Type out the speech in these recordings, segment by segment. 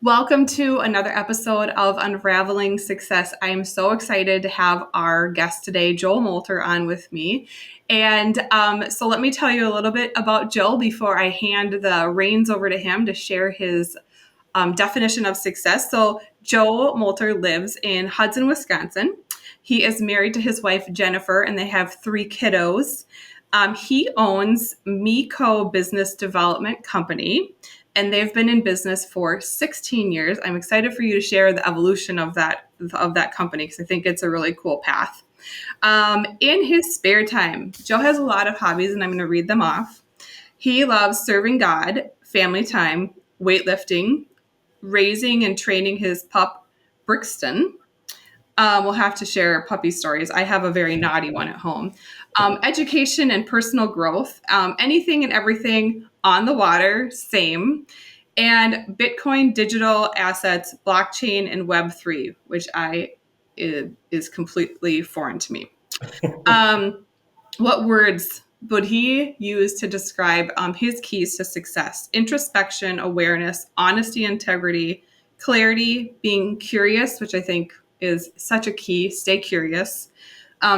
Welcome to another episode of Unraveling Success. I am so excited to have our guest today, Joel Moelter, on with me. And so let me tell you a little bit about Joel before I hand the reins over to him to share his definition of success. So Joel Moelter lives in Hudson, Wisconsin. He is married to his wife, Jennifer, and they have 3 kiddos. He owns MeCo Business Development Company, and they've been in business for 16 years. I'm excited for you to share the evolution of that company because I think it's a really cool path. In his spare time, Joe has a lot of hobbies, and I'm going to read them off. He loves serving God, family time, weightlifting, raising and training his pup, Brixton. We'll have to share puppy stories. I have a very naughty one at home. Education and personal growth, anything and everything on the water, same. And Bitcoin, digital assets, blockchain, and Web3, which is completely foreign to me. What words would he use to describe his keys to success? Introspection, awareness, honesty, integrity, clarity, being curious, which I think is such a key. Stay curious.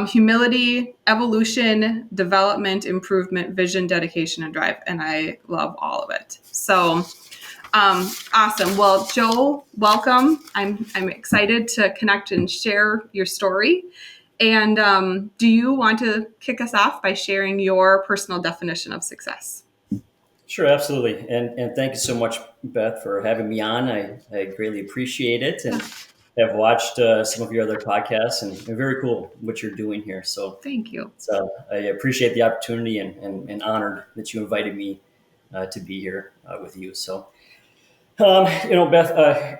Humility, evolution, development, improvement, vision, dedication, and drive. And I love all of it. So awesome. Well, Joel, welcome. I'm excited to connect and share your story. And do you want to kick us off by sharing your personal definition of success? Sure, absolutely. And thank you so much, Beth, for having me on. I greatly appreciate it, and have watched some of your other podcasts, and very cool what you're doing here. So Thank you. So I appreciate the opportunity and honored that you invited me to be here with you. So, Beth,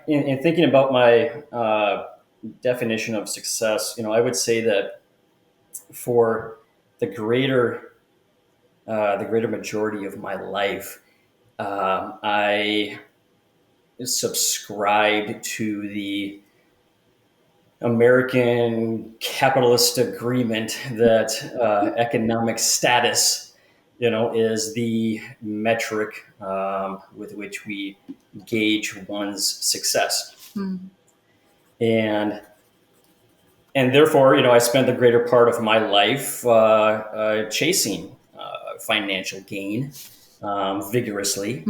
in thinking about my definition of success, I would say that for the greater majority of my life, I subscribed to the American capitalist agreement that economic status, is the metric with which we gauge one's success. And therefore, I spent the greater part of my life chasing financial gain vigorously.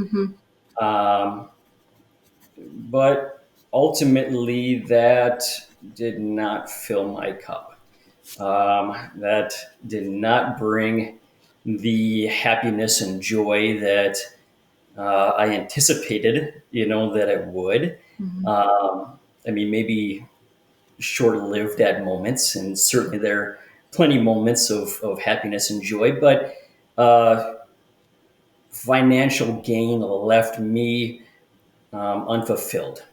But ultimately, that did not fill my cup. That did not bring the happiness and joy that I anticipated, that it would. Maybe short-lived at moments, and certainly there are plenty of moments of happiness and joy, but financial gain left me unfulfilled.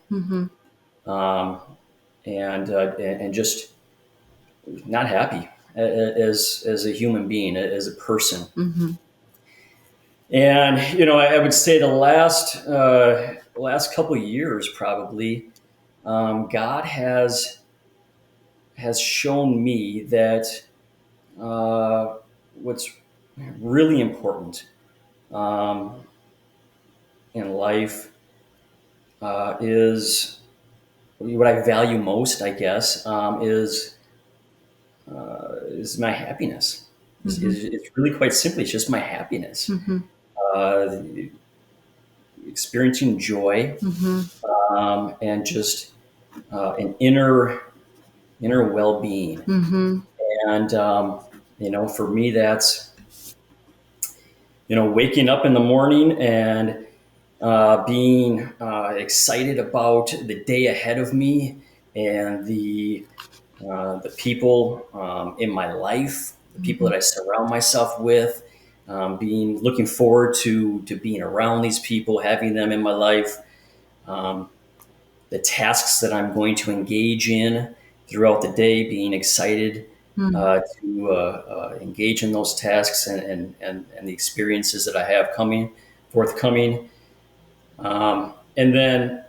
And just not happy as a human being, as a person. And I would say the last couple of years, probably, God has shown me that what's really important in life is what I value most, I guess, is my happiness. It's really quite simply, it's just my happiness. Experiencing joy, and just an inner well-being. And for me, that's waking up in the morning and being excited about the day ahead of me and the people in my life, the people that I surround myself with, looking forward to being around these people, having them in my life, the tasks that I'm going to engage in throughout the day, being excited to engage in those tasks and the experiences that I have forthcoming. And then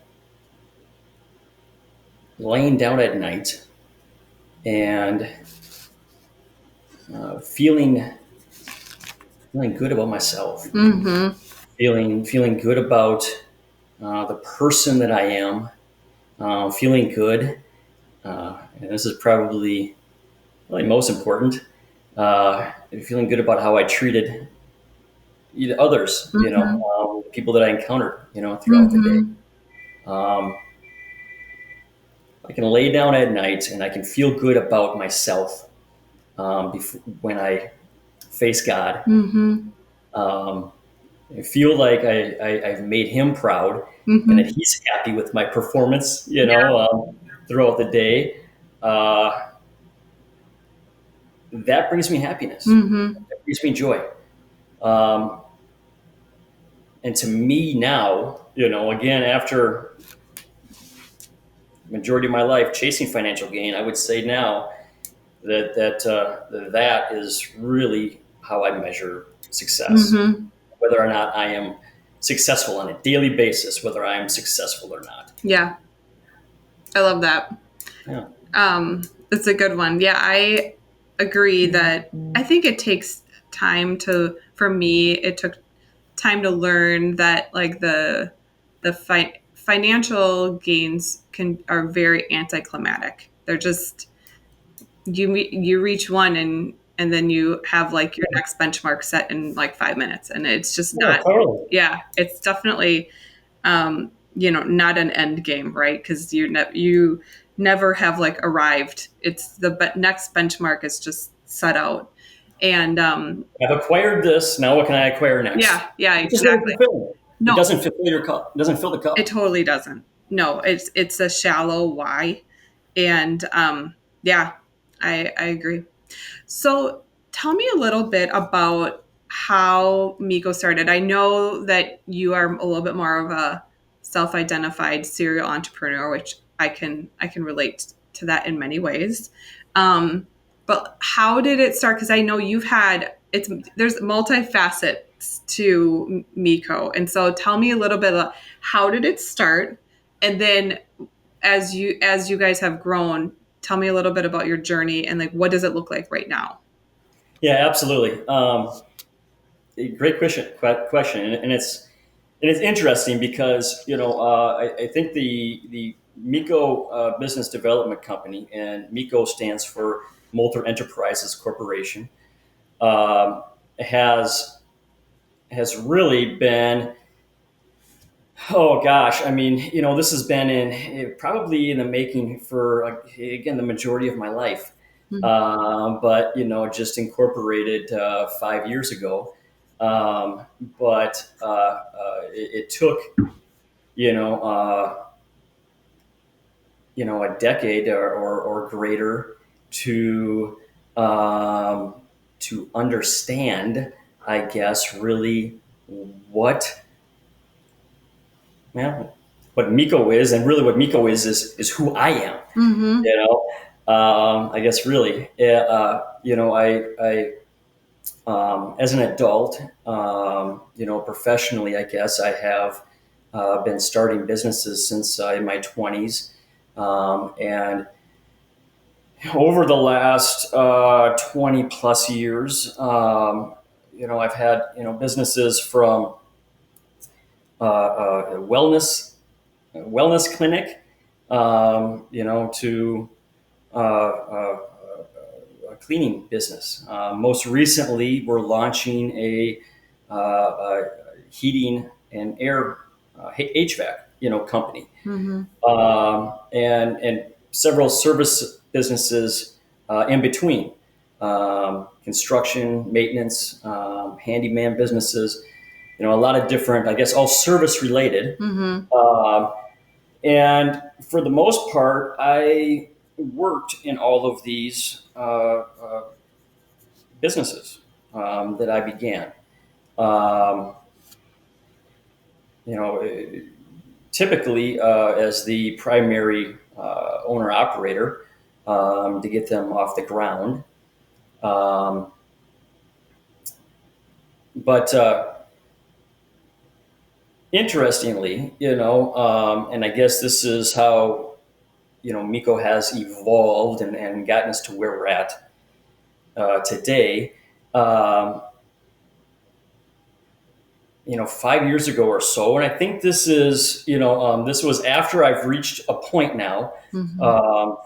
laying down at night and feeling good about myself, feeling good about the person that I am, feeling good. And this is probably really most important. Feeling good about how I treated others, Mm-hmm. people that I encountered, throughout the day. Mm-hmm. Um, I can lay down at night and I can feel good about myself when I face God. Mm-hmm. Um, I feel like I've made Him proud and that Mm-hmm. He's happy with my performance, Yeah. throughout the day. Uh, that brings me happiness. Mm-hmm. That brings me joy. Um, and to me now, again, after the majority of my life chasing financial gain, I would say now that is really how I measure success. Mm-hmm. Whether or not I am successful on a daily basis, whether I am successful or not. Yeah. I love that. Yeah. It's a good one. Yeah, I agree that I think it takes time for me, it took time to learn that like the financial gains are very anticlimactic. They're just you reach one and then you have like your next benchmark set in like 5 minutes, and it's just Yeah, not. totally. Yeah, it's definitely not an end game, right? Because you never have like arrived. It's the next benchmark is just set out, and I've acquired this. Now what can I acquire next? yeah, yeah, It just doesn't exactly. fulfill. It No, doesn't fulfill your cup. It doesn't fill the it cup. totally doesn't. No, it's a shallow why, and yeah, I agree. So tell me a little bit about how MeCo started. I know that you are a little bit more of a self-identified serial entrepreneur, which I can relate to that in many ways. But how did it start? Because I know there's multifacets to MeCo, and so tell me a little bit about how did it start, and then as you guys have grown, tell me a little bit about your journey and like what does it look like right now? Yeah, absolutely. Great question, and it's interesting because I think the MeCo Business Development Company, and MeCo stands for Moelter Enterprises Corporation, um, has really been. Oh gosh, I mean, this has been probably in the making for again the majority of my life, but just incorporated 5 years ago. Um, but it took you know uh, a decade or greater to um, understand, I guess, really what well, what MeCo is, and really what MeCo is who I am. Mm-hmm. I guess really, as an adult, professionally, I guess I have been starting businesses since in my 20s, and over the last 20 plus years, I've had businesses from wellness clinic, to a cleaning business. Most recently, we're launching a heating and air HVAC, company, Mm-hmm. and several service businesses in between. Construction, maintenance, handyman businesses, a lot of different, I guess, all service related. Mm-hmm. Um, and for the most part, I worked in all of these businesses that I began. Um, you know, Typically as the primary owner operator, to get them off the ground. Um, but interestingly, and I guess this is how MeCo has evolved and gotten us to where we're at today. Um, 5 years ago or so. And I think this is, this was after I've reached a point now Mm-hmm. um,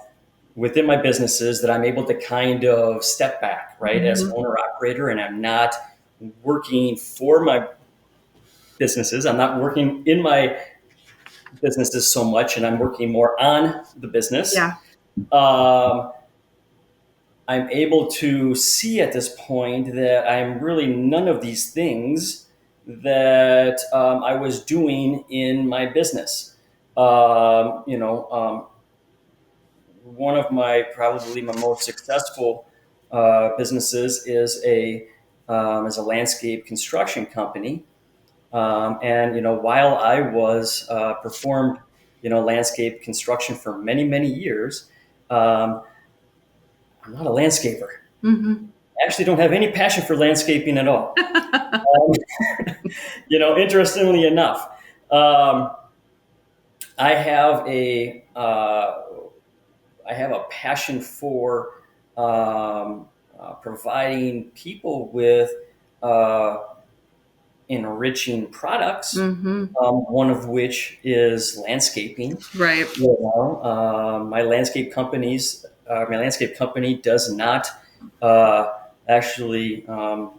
within my businesses that I'm able to kind of step back, right, as an Mm-hmm. owner operator, and I'm not working for my businesses. I'm not working in my businesses so much, and I'm working more on the business. Yeah. Um, I'm able to see at this point that I'm really none of these things that I was doing in my business. One of probably my most successful businesses is a landscape construction company. And while I was performed landscape construction for many years, um, I'm not a landscaper. Mm-hmm. I actually don't have any passion for landscaping at all. Interestingly enough, um, I have a passion for providing people with uh, enriching products. Mm-hmm. One of which is landscaping. Right. My landscape company does not actually. I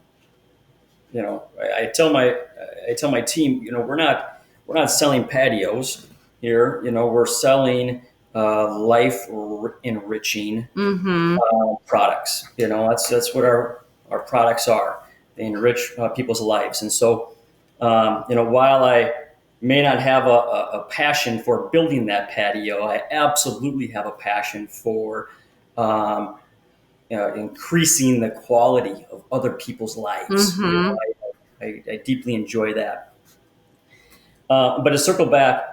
tell my team, we're not selling patios here. We're selling life enriching Mm-hmm. products. That's what our products are. They enrich people's lives. And so, while I may not have a passion for building that patio, I absolutely have a passion for um, increasing the quality of other people's lives. Mm-hmm. I deeply enjoy that. But to circle back,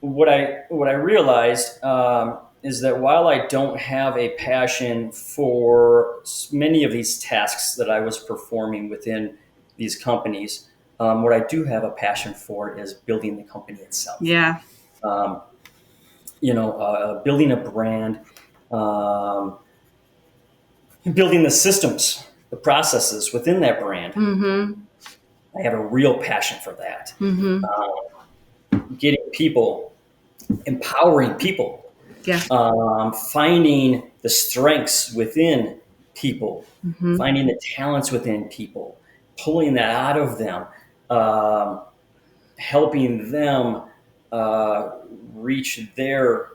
what I realized is that while I don't have a passion for many of these tasks that I was performing within these companies, what I do have a passion for is building the company itself. Yeah. Um, building a brand, um, building the systems, the processes within that brand. Mm-hmm. I have a real passion for that. Mm-hmm. Getting people, empowering people, Yeah. finding the strengths within people, Mm-hmm. finding the talents within people, pulling that out of them, um, helping them uh, reach their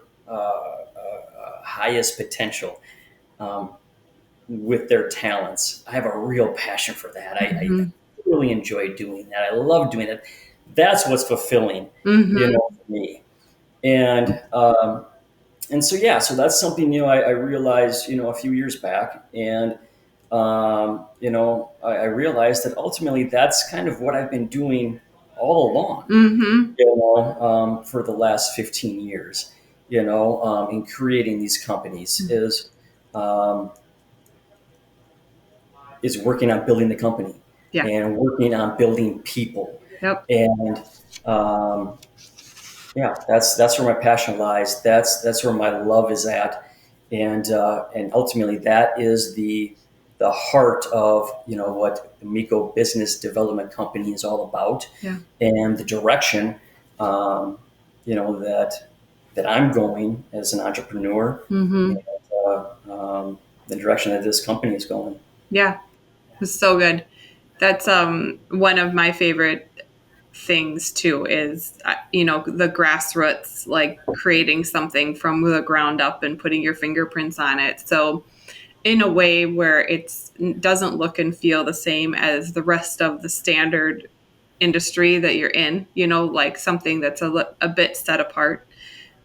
highest potential um, with their talents. I have a real passion for that. I Mm-hmm. really enjoy doing that. I love doing it. That's what's fulfilling, Mm-hmm. for me. And so yeah, so that's something I realized a few years back, and I realized that ultimately that's kind of what I've been doing all along, Mm-hmm. for the last 15 years, in creating these companies um, is working on building the company Yeah. and working on building people, Yep. and um, yeah, that's where my passion lies. That's where my love is at, and ultimately that is the heart of what the MeCo Business Development Company is all about, Yeah. and the direction that I'm going as an entrepreneur, and Mm-hmm. the direction that this company is going. Yeah. It's so good. That's one of my favorite things too is the grassroots, like creating something from the ground up and putting your fingerprints on it, so in a way where it doesn't look and feel the same as the rest of the standard industry that you're in, like something that's a bit set apart.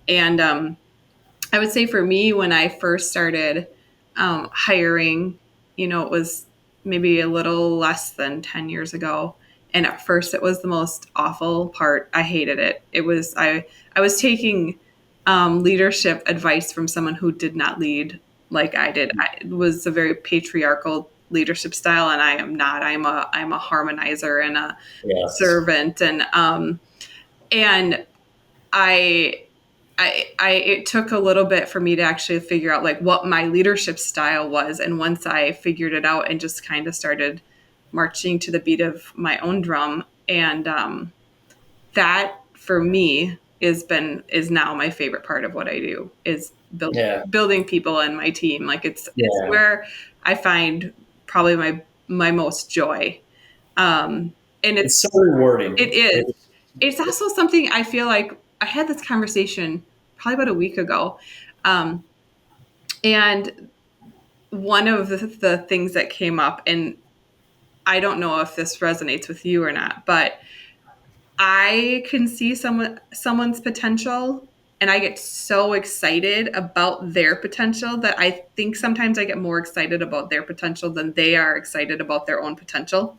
And I would say for me, when I first started hiring, it was maybe a little less than 10 years ago. And at first, it was the most awful part. I hated it. I was taking leadership advice from someone who did not lead like I did. It was a very patriarchal leadership style, and I am not. I'm a harmonizer and a Yes. servant, and I it took a little bit for me to actually figure out like what my leadership style was. And once I figured it out and just kind of started marching to the beat of my own drum. And that for me is now my favorite part of what I do is Yeah. building people in my team. Like it's Yeah. where I find probably my most joy. And It's so rewarding. it is. It's also something I feel like I had this conversation probably about a week ago. Um, and one of the things that came up, and I don't know if this resonates with you or not, but I can see someone's potential and I get so excited about their potential that I think sometimes I get more excited about their potential than they are excited about their own potential,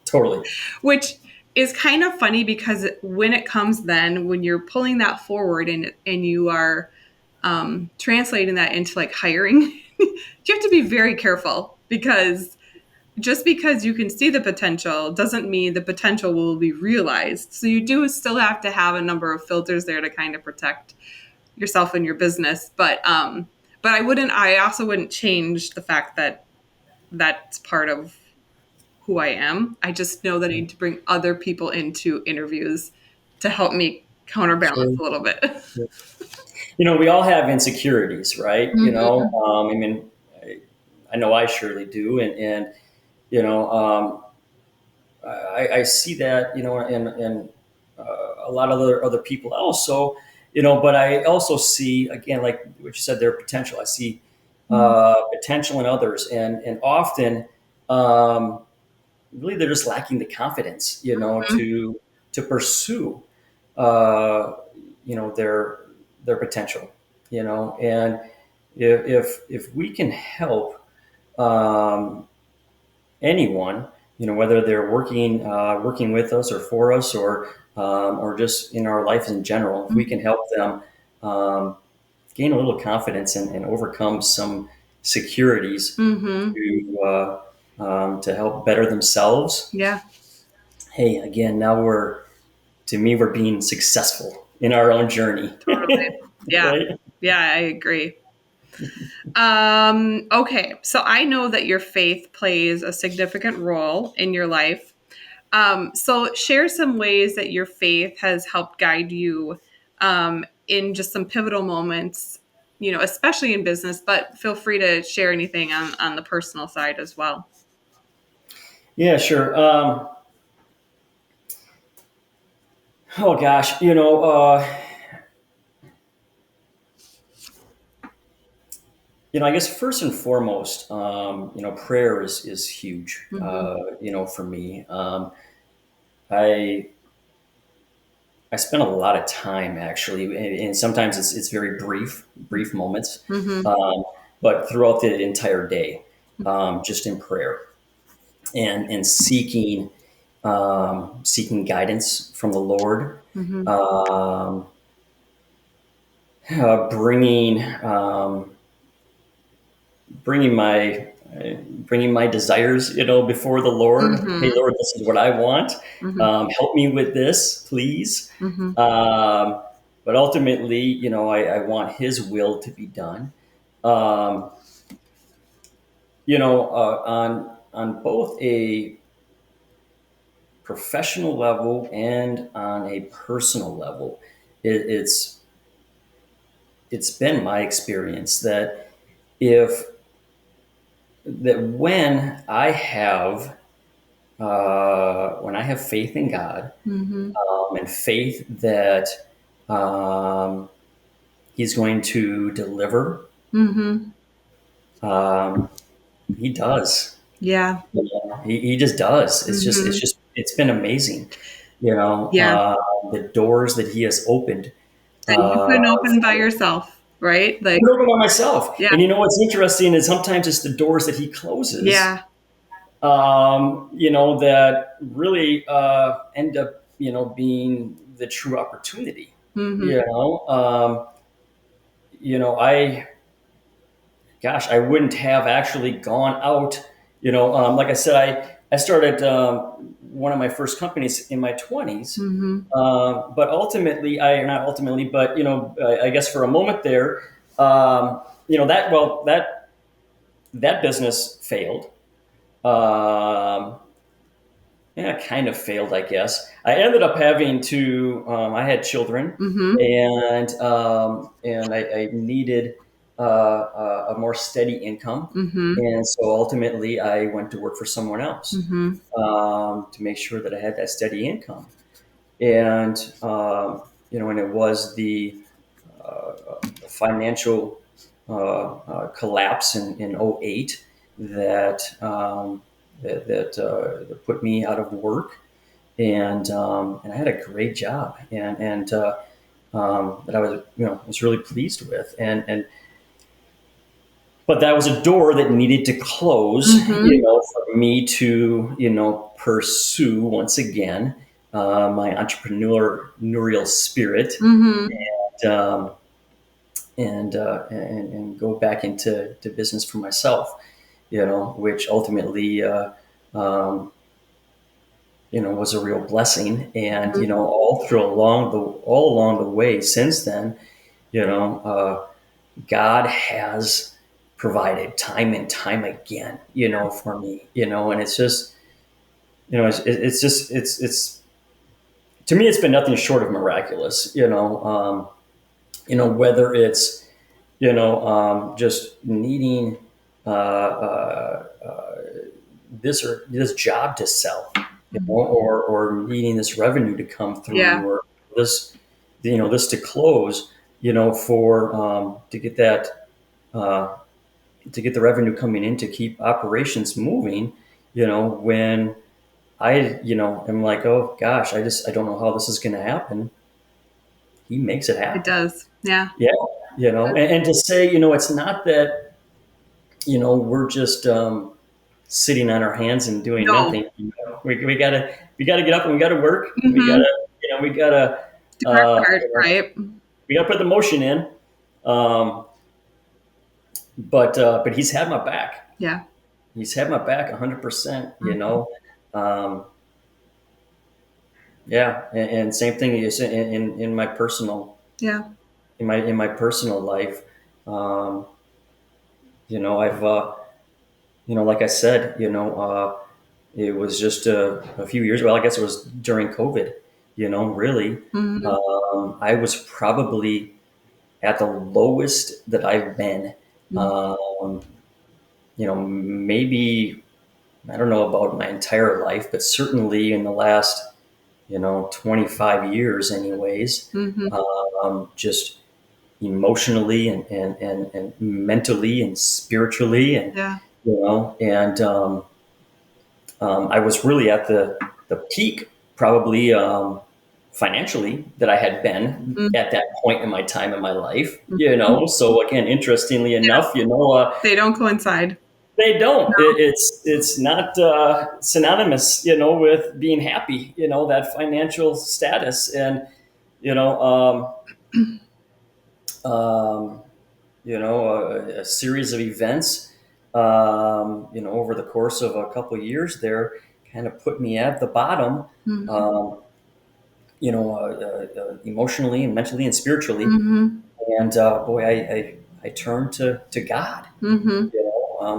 Totally. which is kind of funny because when it comes then when you're pulling that forward and you are translating that into like hiring, you have to be very careful because just because you can see the potential doesn't mean the potential will be realized. So you do still have to have a number of filters there to kind of protect yourself and your business. But I also wouldn't change the fact that that's part of who I am. I just know that I need to bring other people into interviews to help me counterbalance Sure. a little bit. We all have insecurities, right? Mm-hmm. I mean, I know I surely do. And you know, I see that, in a lot of other people also, but I also see, again, like what you said, their potential. I see potential in others. And often, um, really they're just lacking the confidence, to pursue, uh, their potential, and if we can help, um, anyone, whether they're working with us or for us, or just in our life in general, if we can help them, um, gain a little confidence and overcome some securities Mm-hmm. to help better themselves. Yeah, Hey, again, now we're being successful in our own journey. totally. Yeah. Right? Yeah, I agree. Okay, so I know that your faith plays a significant role in your life. So share some ways that your faith has helped guide you in just some pivotal moments, especially in business, but feel free to share anything on the personal side as well. Yeah, sure. Oh gosh, I guess first and foremost, prayer is huge. Mm-hmm. For me, I I spend a lot of time actually, and sometimes it's very brief moments, Mm-hmm. um, but throughout the entire day, just in prayer and seeking guidance from the Lord, Mm-hmm. um, bringing my bringing my desires, before the Lord. Hey, Mm-hmm. Lord, this is what I want. Mm-hmm. Help me with this, please. Mm-hmm. Um, but ultimately, I want His will to be done. Um, on both a professional level and on a personal level, it's been my experience that if when I have faith in God, Mm-hmm. and faith that, um, He's going to deliver, Mm-hmm. um, He does. Yeah. He just does. Mm-hmm. It's been amazing. Yeah. The doors that He has opened. That you Uh, couldn't open by yourself, right? I Like, put it by myself, yeah. and what's interesting is sometimes it's the doors that He closes, Yeah. that really end up, being the true opportunity. Mm-hmm. You know, I I wouldn't have actually gone out. Like I said, I started one of my first companies in my 20s. Mm-hmm. But ultimately, not ultimately, but I guess for a moment there, that business failed. Um, yeah, kind of failed, I guess. I ended up having to. I had children, Mm-hmm. and I needed a more steady income, Mm-hmm. and so ultimately I went to work for someone else Mm-hmm. to make sure that I had that steady income. And and it was the financial collapse in '08 that that put me out of work, and I had a great job, and that I was was really pleased with, and but that was a door that needed to close, Mm-hmm. for me to pursue once again my entrepreneurial spirit, Mm-hmm. um, and go back into business for myself, which ultimately um, was a real blessing. And all along the way since then, you know, God has provided time and time again, for me, and it's just, it's just, it's to me, it's been nothing short of miraculous, whether it's, just needing this job to sell, or needing this revenue to come through, Yeah, or this, this to close, for uh, to get the revenue coming in to keep operations moving, when I, am like, oh gosh, I don't know how this is going to happen. He makes it it happen. does. Yeah. Yeah. And to say, it's not that, we're just sitting on our hands and doing No. nothing. We gotta get up and we gotta work, and we Mm-hmm. gotta, we gotta, Do our part, you know, right? we gotta put the motion in. Um, but he's had my back. Yeah. He's had my back 100%. Mhm. Um, yeah, and same thing is in my personal Yeah. in my personal life. Um, I've like I said, it was just a few years. Well, I guess it was during COVID. Really, Hmm. I was probably at the lowest that I've been. Um, Maybe I don't know about my entire life, but certainly in the last 25 years, anyways. Hmm. Just emotionally and mentally and spiritually, and Yeah. and I was really at the peak, probably financially, that I had been Mhm. at that point in my time in my life. Mhm. So again, interestingly Yeah. enough, They don't coincide. they don't. No. It's not synonymous, with being happy. That financial status, and you know, um, a series of events, over the course of a couple of years there, kind of put me at the bottom, Hmm. um, emotionally and mentally and spiritually. Hmm. And boy, I turned to God. Hmm.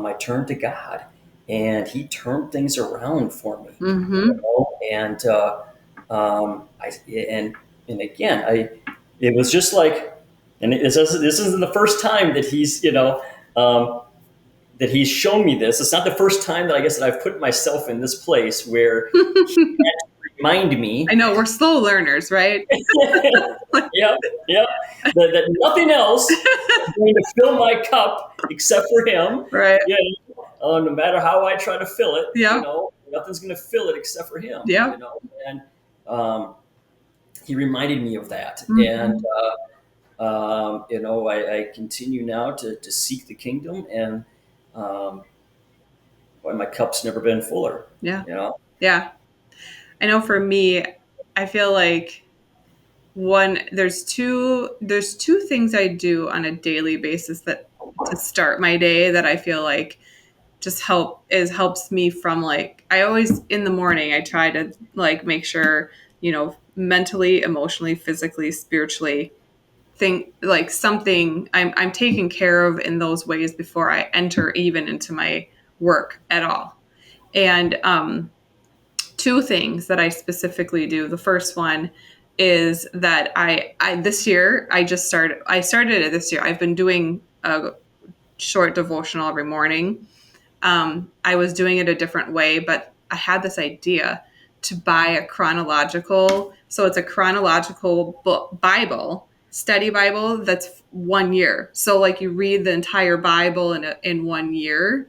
I turned to God, and He turned things around for me. Hmm. And I and again, it was just like, and this isn't the first time that um, he's shown me this. It's not the first time that I guess that I've put myself in this place where he had to remind I me. know we're slow learners, right? Yep, yep. That nothing else is going to fill my cup except for Him. Right. Yeah. No matter how I try to fill it, Yep. nothing's going to fill it except for Him. Yep. And um, He reminded me of that, and Hmm. I continue now to seek the kingdom, and um, boy, my cup's never been fuller. Yeah. You know. Yeah. I know for me, I feel like there's two things I do on a daily basis that to start my day that I feel like just helps me from like I always in the morning I try to like make sure, mentally, emotionally, physically, spiritually think like something I'm taken care of in those ways before I enter even into my work at all. And two things that I specifically do. The first one is that I this year I started it this year. I've been doing a short devotional every morning. I was doing it a different way, but I had this idea to buy a chronological. So it's a chronological book, Bible, study Bible that's 1 year. So like you read the entire Bible in 1 year,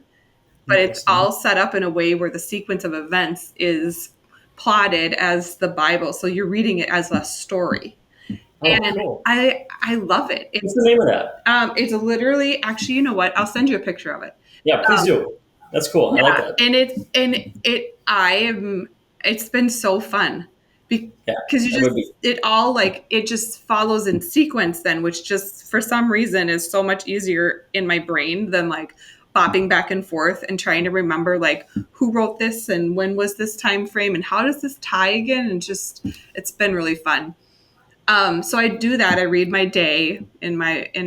but it's Interesting. all set up in a way where the sequence of events is plotted as the Bible. So you're reading it as a story. Oh, And cool. I love it. What's the name of that? It's literally actually, you know what? I'll send you a picture of it. Yeah, please do. That's cool. I like Yeah, that. it's been so fun Yeah, because you that would just be. it all like it just follows in sequence then, which just for some reason is so much easier in my brain than like bopping back and forth and trying to remember like who wrote this and when was this time frame and how does this tie again, and just it's been really fun. So I do that. I read my day in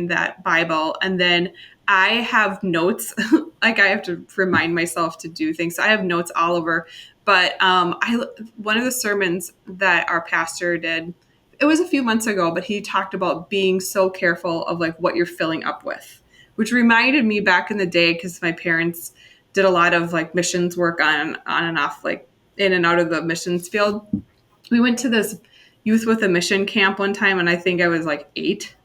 that Bible, and then I have notes. Like I have to remind myself to do things. So I have notes all over. But I one of the sermons that our pastor did, it was a few months ago, but he talked about being so careful of like what you're filling up with, which reminded me back in the day because my parents did a lot of like missions work on and off, like in and out of the missions field. We went to this youth with a mission camp one time, and I think I was like 8.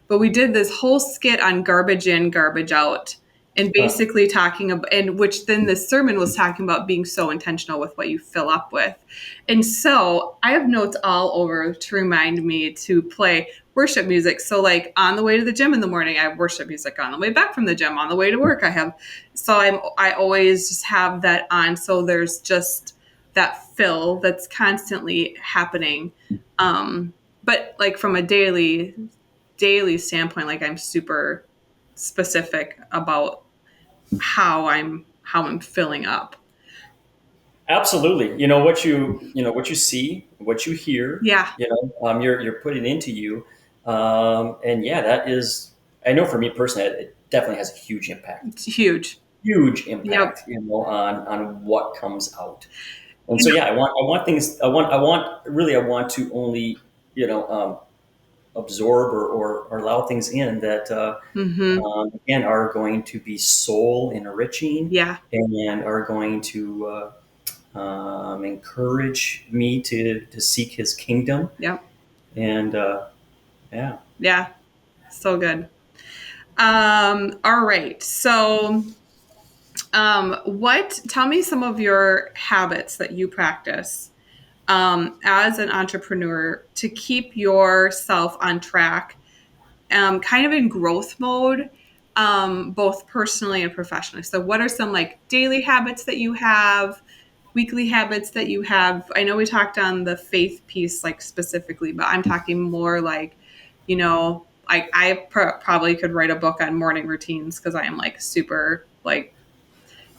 But we did this whole skit on garbage in, garbage out, and Huh. basically talking about, and which then the sermon was talking about being so intentional with what you fill up with. And so I have notes all over to remind me to play worship music. So like on the way to the gym in the morning, I have worship music. On the way back from the gym, on the way to work, I have. So I always just have that on. So there's just that fill that's constantly happening. But like from a daily standpoint, like I'm super specific about how I'm filling up. Absolutely. What you see, what you hear, Yeah, you're putting into you, and yeah, that is. I know for me personally, it definitely has a huge impact. it's huge. Huge Yep. impact, on what comes out. And You so, know, yeah, I want things. I want to only, you know, um, absorb or allow things in that mm-hmm. again are going to be soul enriching Yeah. and are going to encourage me to seek His kingdom. Yep. And yeah, Yeah. So good. All right. So what tell me some of your habits that you practice as an entrepreneur to keep yourself on track, kind of in growth mode, both personally and professionally. So, what are some like daily habits that you have, weekly habits that you have? I know we talked on the faith piece, like specifically, but I'm talking more like, like probably could write a book on morning routines because I am like super like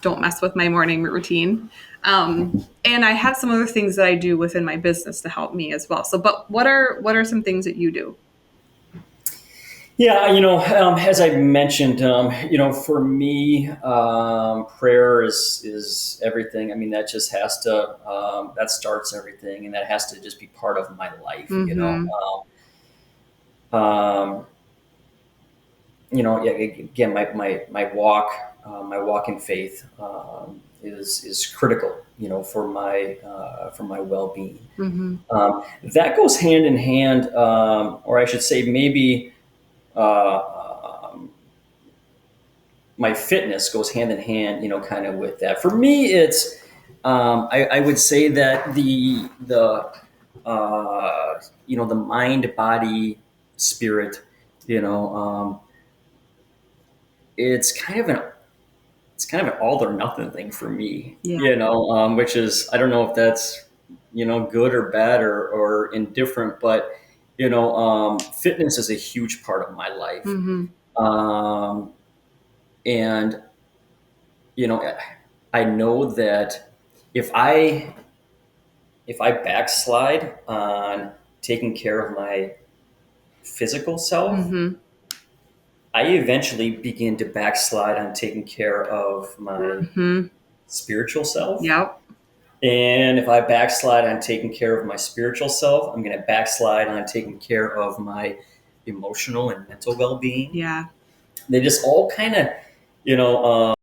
don't mess with my morning routine. And I have some other things that I do within my business to help me as well. So, but what are some things that you do? yeah. As I mentioned, for me, prayer is everything. I mean, that just has to that starts everything, and that has to just be part of my life. Mm-hmm. Um, yeah, again, my walk in faith is critical, for my well being. Mm-hmm. That goes hand in hand, or I should say, maybe my fitness goes hand in hand, kind of with that. For me, it's I would say that the mind, body, spirit, you know, it's kind of an all or nothing thing for me, Yeah. which is, I don't know if that's, good or bad or indifferent, but, fitness is a huge part of my life. Mm-hmm. Um, and, you know, I know that if I, if I backslide on taking care of my physical self, Mm-hmm. I eventually begin to backslide on taking care of my Mm-hmm. spiritual self. Yep. And if I backslide on taking care of my spiritual self, I'm going to backslide on taking care of my emotional and mental well-being. Yeah. They just all kind of, you know,